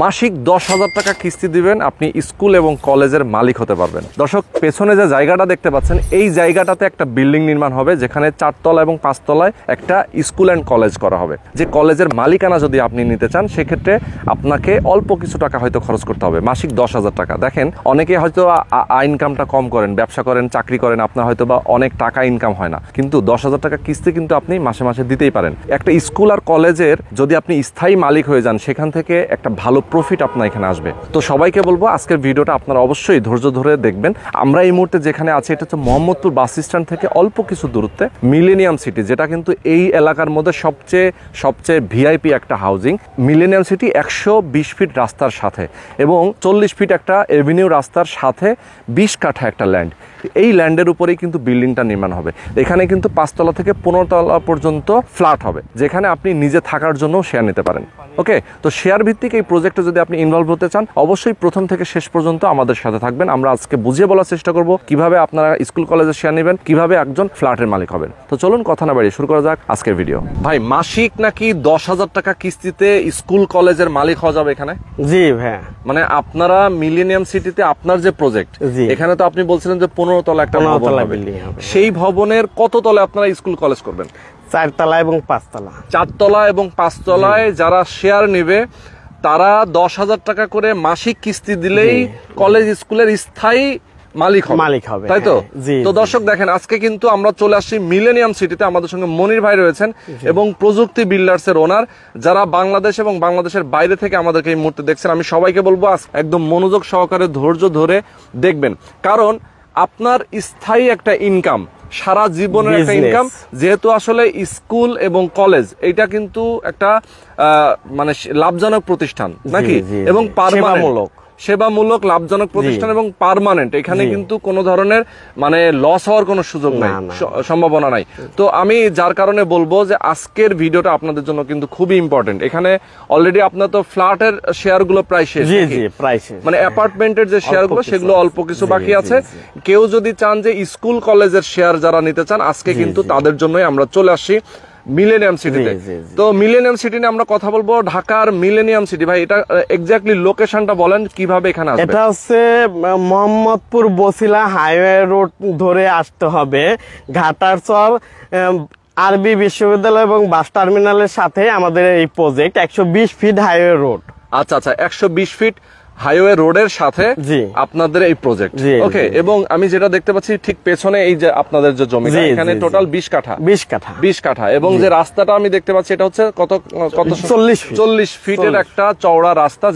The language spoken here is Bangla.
মাসিক 10,000 টাকা কিস্তি দিবেন, আপনি স্কুল এবং কলেজের মালিক হতে পারবেন। দর্শক, পেছনে যে জায়গাটা দেখতে পাচ্ছেন, এই জায়গাটাতে একটা বিল্ডিং নির্মাণ হবে, যেখানে 4 তলা এবং 5 তলায় একটা স্কুল অ্যান্ড কলেজ করা হবে। যে কলেজের মালিকানা যদি আপনি নিতে চান, সেক্ষেত্রে আপনাকে অল্প কিছু টাকা হয়তো খরচ করতে হবে, মাসিক 10,000 টাকা। দেখেন, অনেকে হয়তো ইনকামটা কম করেন, ব্যবসা করেন, চাকরি করেন, আপনার হয়তো বা অনেক টাকা ইনকাম হয় না, কিন্তু 10,000 টাকা কিস্তি কিন্তু আপনি মাসে মাসে দিতেই পারেন। একটা স্কুল আর কলেজের যদি আপনি স্থায়ী মালিক হয়ে যান, সেখান থেকে একটা ভালো প্রফিট আপনার এখানে আসবে। তো সবাইকে বলবো, আজকের ভিডিওটা আপনারা অবশ্যই ধৈর্য ধরে দেখবেন। আমরা এই মুহূর্তে যেখানে আছি, এটা হচ্ছে মোহাম্মদপুর বাস স্ট্যান্ড থেকে অল্প কিছু দূরত্বে মিলেনিয়াম সিটি, যেটা কিন্তু এই এলাকার মধ্যে সবচেয়ে ভিআইপি একটা হাউজিং। মিলেনিয়াম সিটি 120 ফিট রাস্তার সাথে এবং 40 ফিট একটা এভিনিউ রাস্তার সাথে 20 কাঠা একটা ল্যান্ড। এই ল্যান্ডের উপরেই কিন্তু বিল্ডিংটা নির্মাণ হবে। এখানে কিন্তু 5 তলা থেকে 15 তলা পর্যন্ত ফ্ল্যাট হবে, যেখানে আপনি নিজে থাকার জন্য শেয়ার নিতে পারেন। ওকে, তো শেয়ার ভিত্তিক এই প্রজেক্টে যদি আপনি ইনভলভ হতে চান, অবশ্যই প্রথম থেকে শেষ পর্যন্ত আমাদের সাথে থাকবেন। আমরা আজকে বুঝিয়ে বলার চেষ্টা করব কিভাবে আপনারা স্কুল কলেজে শেয়ার নেবেন, কিভাবে একজন ফ্ল্যাটের মালিক হবেন। তো চলুন কথা না বাড়িয়ে শুরু করা যাক আজকের ভিডিও। ভাই, মাসিক নাকি 10,000 টাকা কিস্তিতে স্কুল কলেজের মালিক হওয়া যাবে এখানে? জি ভাই, মানে আপনারা মিলেনিয়াম সিটিতে আপনার যে প্রজেক্ট, এখানে তো আপনি বলছিলেন যে 15 তলা একটা ভবন হবে, সেই ভবনের কত তলে আপনারা স্কুল কলেজ করবেন? 4 তলা এবং 5 তলা। 4 তলা এবং 5 তলায় যারা শেয়ার নেবে, তারা 10,000 টাকা করে মাসিক কিস্তি দিলেই কলেজ স্কুলের স্থায়ী মালিক হবে, তাই তো? তো দর্শক দেখেন, আজকে কিন্তু আমরা চলে আসছি মিলেনিয়াম সিটিতে। আমাদের সঙ্গে মনির ভাই রয়েছেন এবং প্রযুক্তি বিল্ডার্স এর ওনার, যারা বাংলাদেশ এবং বাংলাদেশের বাইরে থেকে আমাদেরকে এই মুহূর্তে দেখছেন। আমি সবাইকে বলবো একদম মনোযোগ সহকারে ধৈর্য ধরে দেখবেন, কারণ আপনার স্থায়ী একটা ইনকাম, সারা জীবনের একটা ইনকাম, যেহেতু আসলে স্কুল এবং কলেজ এটা কিন্তু একটা মানে লাভজনক প্রতিষ্ঠান নাকি, এবং সেবামূলক লাভজনক প্রতিষ্ঠান এবং পার্মানেন্ট। এখানে কিন্তু কোনো ধরনের মানে লস হওয়ার কোনো সুযোগ নাই, সম্ভাবনা নাই। তো আমি যার কারণে বলবো যে আজকের ভিডিওটা আপনাদের জন্য কিন্তু খুবই ইম্পর্টেন্ট। এখানে অলরেডি আপনার তো ফ্ল্যাটের শেয়ার গুলো প্রায় শেষ, মানে অ্যাপার্টমেন্টের যে শেয়ার গুলো সেগুলো অল্প কিছু বাকি আছে। কেউ যদি চান যে স্কুল কলেজের শেয়ার যারা নিতে চান, আজকে কিন্তু তাদের জন্যই আমরা চলে আসছি মিলেনিয়াম সিটিতে। তো মিলেনিয়াম সিটি নিয়ে আমরা কথা বলবো, ঢাকার মিলেনিয়াম সিটি। ভাই, এটা এক্স্যাক্টলি লোকেশনটা বলেন, কিভাবে এখানে আসবে? এটা হচ্ছে মোহাম্মদপুর বসিলা হাইওয়ে রোড ধরে আসতে হবে। ঘাটারচর আরবি বিশ্ববিদ্যালয় এবং বাস টার্মিনালের সাথে আমাদের এই প্রজেক্ট। 120 fit highway road. আচ্ছা, 120 ফিট হাইওয়ে রোডের সাথে আপনাদের এই প্রজেক্ট। ওকে, এবং আমি যেটা দেখতে পাচ্ছি ঠিক পেছনে, এই যে আপনাদের যে জমি, এখানে টোটাল 20 কাঠা এবং যে রাস্তাটা আমি দেখতে পাচ্ছি, এটা হচ্ছে কত 40 ফিটের একটা চওড়া রাস্তা,